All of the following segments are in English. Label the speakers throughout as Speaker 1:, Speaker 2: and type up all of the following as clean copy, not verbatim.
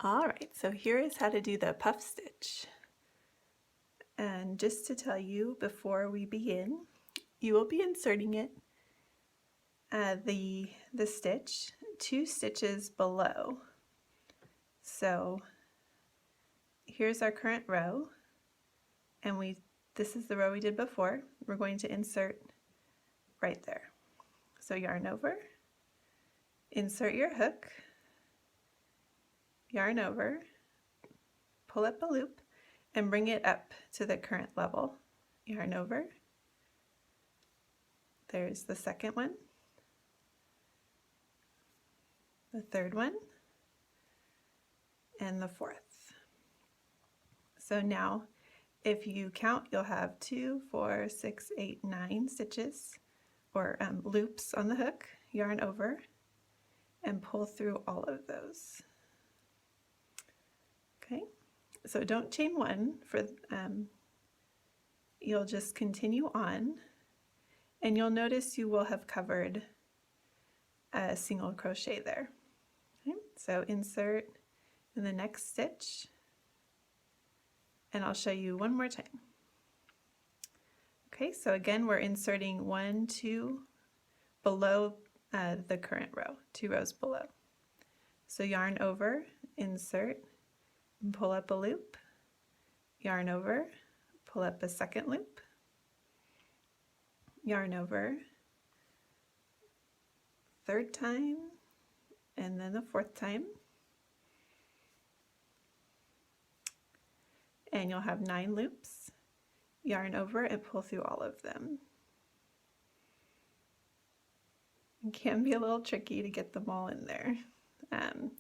Speaker 1: All right, so here is how to do the puff stitch. And just to tell you before we begin, you will be inserting it, the stitch 2 stitches below. So here's our current row, and this is the row we did before. We're going to insert right there. So yarn over, insert your hook, yarn over, pull up a loop, and bring it up to the current level. Yarn over. There's the second one, the third one, and the fourth. So now if you count, you'll have 2, 4, 6, 8, 9 stitches or loops on the hook. Yarn over and pull through all of those. Okay, so don't chain one for you'll just continue on, and you'll notice you will have covered a single crochet there. Okay, so insert in the next stitch, and I'll show you one more time. Okay, so again we're inserting 1, 2 below the current row, 2 rows below. So yarn over, insert, and pull up a loop, yarn over, pull up a second loop, yarn over, third time, and then the fourth time, and you'll have 9 loops. Yarn over and pull through all of them. It can be a little tricky to get them all in there.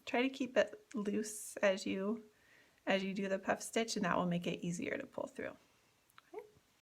Speaker 1: Try to keep it loose as you do the puff stitch, and that will make it easier to pull through.